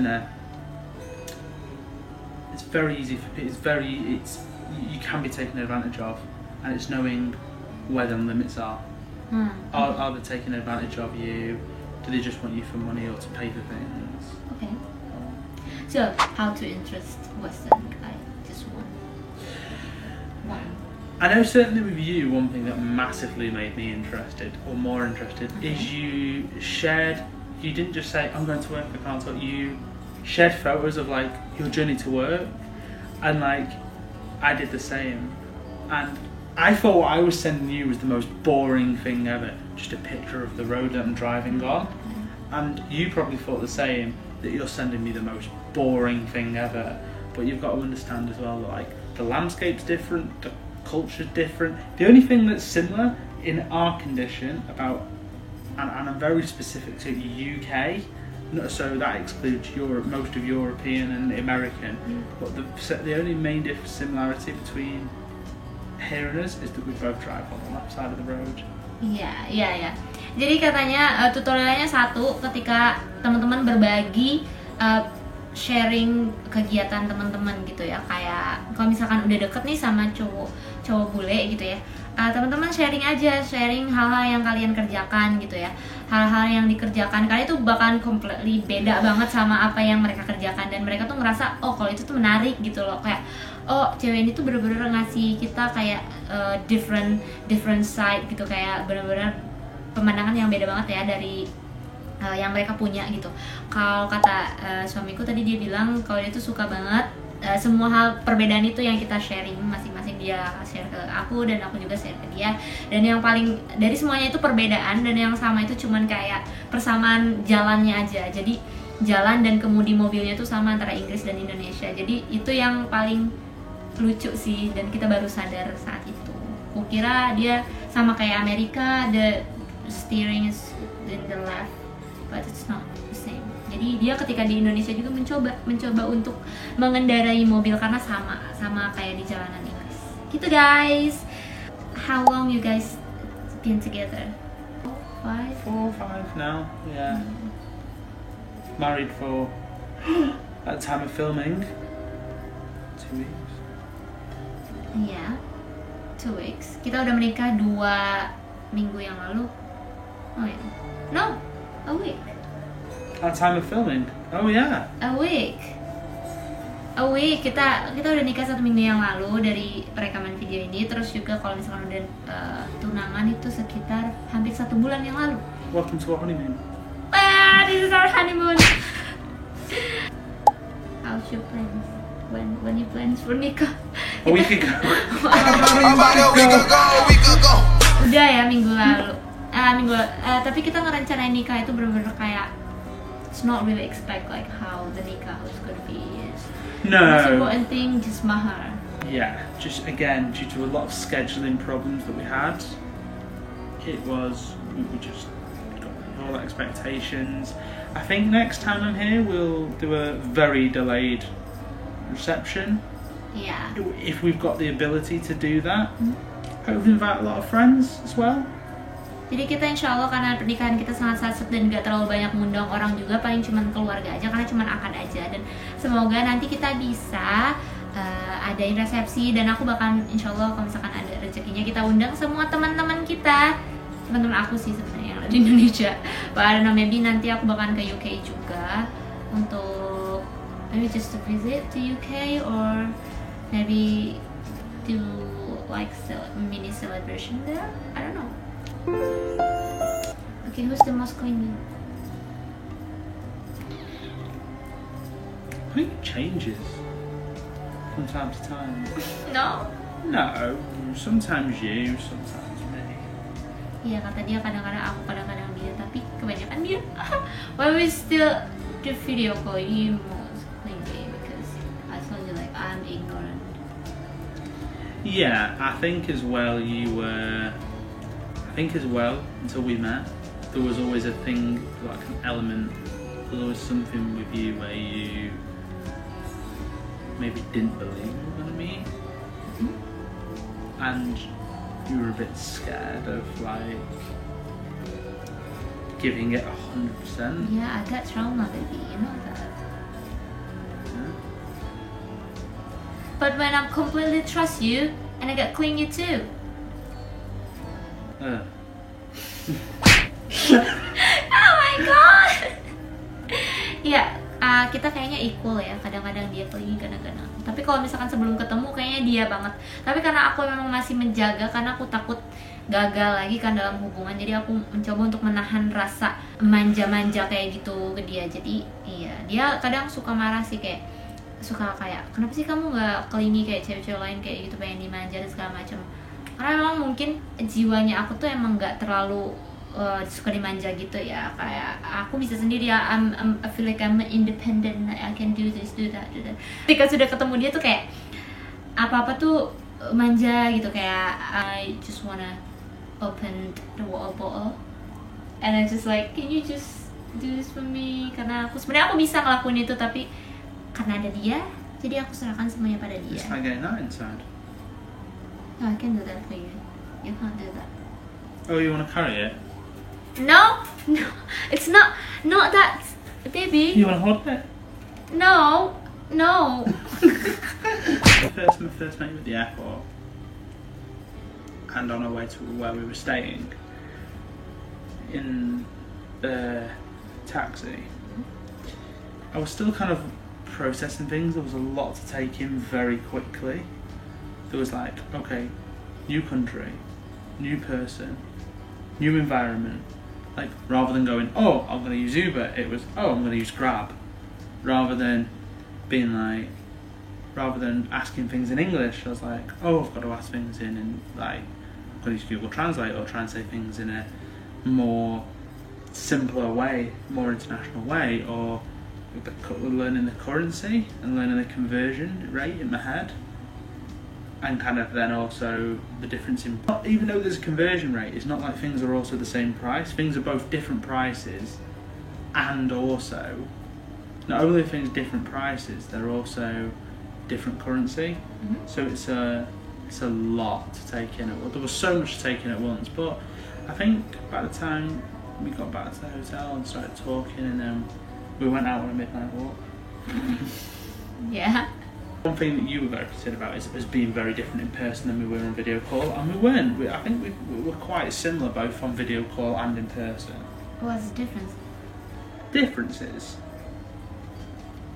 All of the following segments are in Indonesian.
Westerner, it's very easy for people. You can be taken advantage of, and it's knowing where the limits are. Are they taking advantage of you? Do they just want you for money or to pay for things? Okay. So how to interest Western guy? Just one. I know certainly with you, one thing that massively made me interested, or more interested, is you didn't just say, I'm going to work, I can't talk, you shared photos of like your journey to work, and like, I did the same, and I thought what I was sending you was the most boring thing ever, just a picture of the road that I'm driving on, and you probably thought the same, that you're sending me the most boring thing ever, but you've got to understand as well, like, the landscape's different, the culture's different. The only thing that's similar in our condition about, and I'm very specific to UK, so that excludes Europe, most of European and American, but the only main similarity between here and us is that we both drive on the left side of the road. Iya. Jadi katanya tutorialnya satu, ketika teman-teman berbagi sharing kegiatan teman-teman gitu ya, kayak kalau misalkan udah deket nih sama cowok bule gitu ya, teman-teman sharing hal-hal yang kalian kerjakan gitu ya, hal-hal yang dikerjakan kalian tuh bakal completely beda banget sama apa yang mereka kerjakan, dan mereka tuh ngerasa oh kalau itu tuh menarik gitu loh, kayak oh cewek ini tuh bener-bener ngasih kita kayak different side gitu, kayak bener-bener pemandangan yang beda banget ya dari yang mereka punya gitu. Kalau kata suamiku tadi, dia bilang kalau dia tuh suka banget semua hal perbedaan itu yang kita sharing, masing-masing dia share ke aku dan aku juga share ke dia, dan yang paling dari semuanya itu perbedaan, dan yang sama itu cuman kayak persamaan jalannya aja. Jadi jalan dan kemudi mobilnya tuh sama antara Inggris dan Indonesia. Jadi itu yang paling lucu sih, dan kita baru sadar saat itu. Kukira dia sama kayak Amerika, the steering is in the left, but it's not the same. Jadi dia ketika di Indonesia juga mencoba untuk mengendarai mobil karena sama kayak di jalanan Inggris. Gitu guys. How long you guys been together? 4 or 5 now. Yeah. Married for at the time of filming 2 weeks. Iya. 2 weeks. Kita udah menikah 2 minggu yang lalu. Oh ya. No, a week. At time of filming? Oh yeah. A week. Kita udah nikah 1 minggu yang lalu dari rekaman video ini. Terus juga kalau misalkan udah tunangan itu sekitar hampir 1 bulan yang lalu. Welcome to our honeymoon. This is our honeymoon. How's your plans? When you plans for nikah? A week ago. Udah ya minggu lalu. Tapi kita ngerencanain nikah itu bener-bener kayak it's not really expect like how the nikah is gonna be. No. The most important thing just mahar. Yeah, just again due to a lot of scheduling problems that we had, we just got all expectations. I think next time I'm here we'll do a very delayed reception. Yeah. If we've got the ability to do that, hopefully invite a lot of friends as well. Jadi kita insya Allah, karena pernikahan kita sangat saset dan gak terlalu banyak ngundang orang juga, paling cuman keluarga aja, karena cuman akad aja. Dan semoga nanti kita bisa adain resepsi, dan aku bakal insya Allah kalau misalkan ada rezekinya kita undang semua teman-teman kita, teman-teman aku sih sebenarnya yang ada di Indonesia. But I don't know, maybe nanti aku bakalan ke UK juga untuk maybe just to visit to UK, or maybe do like mini celebration there. I don't know. Okay, who's the most clingy? I think it changes from time to time. No, sometimes you, sometimes me. Iya, kata dia kadang-kadang aku, kadang-kadang dia, tapi kebanyakan dia. When we still do video call, you most clingy because I told you like I'm ignorant. Yeah, I think as well until we met, there was always a thing, like an element, there was something with you where you maybe didn't believe you were going to meet, and you were a bit scared of like giving it 100%. Yeah, I got trauma, baby, you know that. but when I'm completely trust you and I get clingy too. Oh my god. Ya, kita kayaknya equal ya. Kadang-kadang dia clingy, kadang-kadang. Tapi kalau misalkan sebelum ketemu kayaknya dia banget. Tapi karena aku memang masih menjaga, karena aku takut gagal lagi kan dalam hubungan, jadi aku mencoba untuk menahan rasa manja-manja kayak gitu ke dia. Jadi iya, dia kadang suka marah sih, kayak suka kayak kenapa sih kamu nggak clingy kayak cewek-cewek lain kayak gitu, pengen dimanja dan segala macam. Karena memang mungkin jiwanya aku tuh emang nggak terlalu suka dimanja gitu ya, kayak aku bisa sendiri ya. I feel like I'm independent, I can do this, do that. Ketika sudah ketemu dia tuh kayak apa-apa tuh manja gitu, kayak I just wanna open the water bottle and I just like, can you just do this for me? Karena sebenarnya aku bisa ngelakuin itu, tapi karena ada dia, jadi aku serahkan semuanya pada dia. It's like getting that inside. No, I can do that for you. You can't do that. Oh, you want to carry it? No, it's not that, baby. You want to hold it? No. My first night at the airport, and on our way to where we were staying, in the taxi, I was still kind of processing things. There was a lot to take in very quickly. There was like, okay, new country, new person, new environment. Like, rather than going, oh, I'm going to use Uber, it was, oh, I'm going to use Grab. Rather than asking things in English, I was like, oh, I've got to ask things in like, I'm going to use Google Translate, or try and say things in a more simpler way, more international way, or learning the currency and learning the conversion rate in my head. And kind of then also the difference in, even though there's a conversion rate, it's not like things are also the same price. Things are both different prices, and also not only are things different prices, they're also different currency. Mm-hmm. So it's a lot to take in. There was so much to take in at once, but I think by the time we got back to the hotel and started talking, and then we went out on a midnight walk. Yeah. One thing that you were very concerned about is being very different in person than we were on video call, and we weren't. I think we were quite similar both on video call and in person. What's the difference? Difference is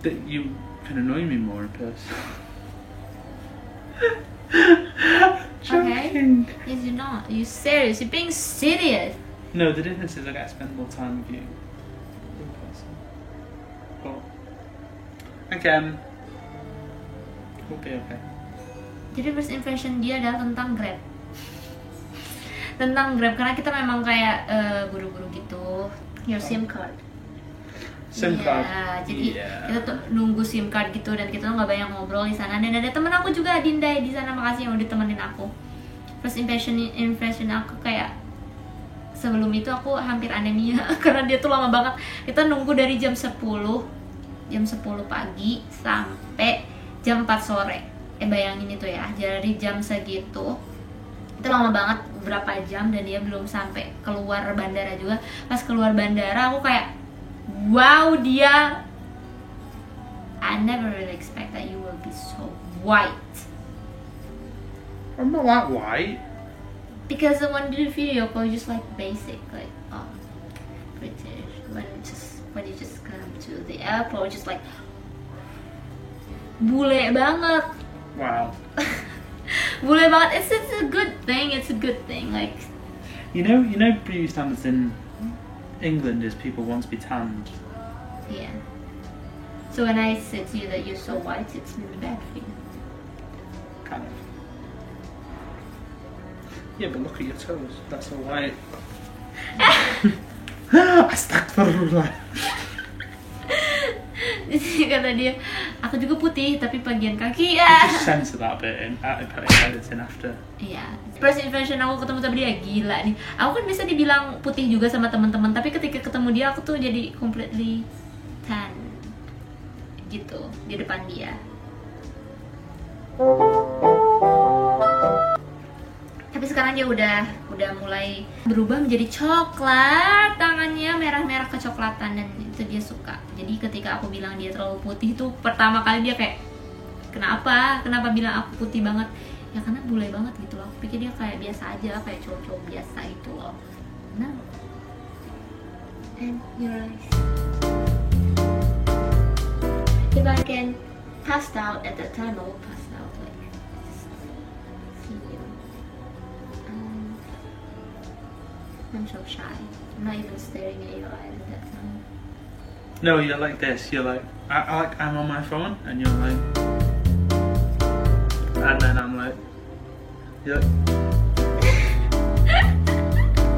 that you can annoy me more in person. Okay. Yes, you're not. You're serious. You're being serious. No, the difference is I get to spend more time with you in person. But again, we'll be okay. Jadi first impression dia adalah tentang Grab. Tentang Grab, karena kita memang kayak buru-buru gitu. Your SIM card. SIM card. Jadi kita tuh nunggu SIM card gitu, dan kita tuh nggak banyak ngobrol di sana. Dan ada temen aku juga, Dinda, di sana. Makasih yang udah temenin aku. First impression aku kayak, sebelum itu aku hampir anemia karena dia tuh lama banget. Kita nunggu dari jam 10 pagi sampai jam 4 sore. Bayangin itu ya, dari jam segitu itu lama banget, berapa jam, dan dia belum sampai keluar bandara juga. Pas keluar bandara aku kayak, wow, dia, I never really expect that you will be so white. I'm not that white. Because when you do video call, just like basic, like British. When you just come to the airport, just like bule banget. Wow. Bule banget. It's a good thing. It's a good thing. Like, you know, beauty standards in England is people want to be tanned. yeah. So when I said to you that you're so white, it's really bad for you. Kind of. Yeah, but look at your toes. That's all white. Astagfirullah. Kata dia, aku juga putih tapi bagian kaki Just censor that bit in. Put it editing after. Iya. First impression aku ketemu sama dia, gila nih. Aku kan bisa dibilang putih juga sama teman-teman, tapi ketika ketemu dia aku tuh jadi completely tan gitu di depan dia. Tapi sekarang dia udah mulai berubah menjadi coklat, tangannya merah-merah kecoklatan, dan itu dia suka. Jadi ketika aku bilang dia terlalu putih tuh, pertama kali dia kayak Kenapa bilang aku putih banget? Ya karena bule banget gitu loh. Aku pikir dia kayak biasa aja, kayak cowok-cowok biasa gitu loh. Nah, and your eyes. If I can pass out at that time, I will pass out like see you. I'm so shy. I'm not even staring at your eyes at that time. No, you're like this. You're like, I'm on my phone, and you're like, and then I'm like, you're like,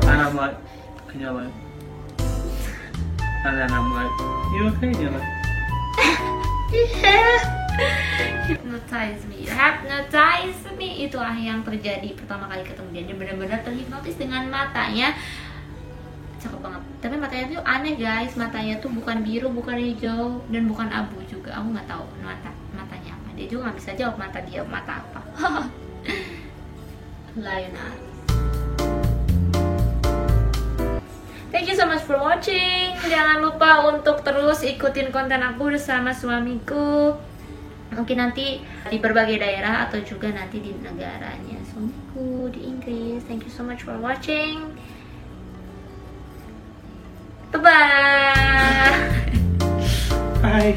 and I'm like, and you're like, and then I'm like, you okay? And you're like, hypnotize me, itulah yang terjadi pertama kali ketemu dia. Dia benar-benar terhipnotis dengan matanya, cakep banget. Tapi matanya tuh aneh guys, matanya tuh bukan biru, bukan hijau, dan bukan abu juga. Aku nggak tahu matanya apa. Dia juga nggak bisa jawab mata dia mata apa. Lion eyes. Thank you so much for watching. Jangan lupa untuk terus ikutin konten aku bersama suamiku. Mungkin nanti di berbagai daerah atau juga nanti di negaranya suamiku di Inggris. Thank you so much for watching. Bye bye. bye.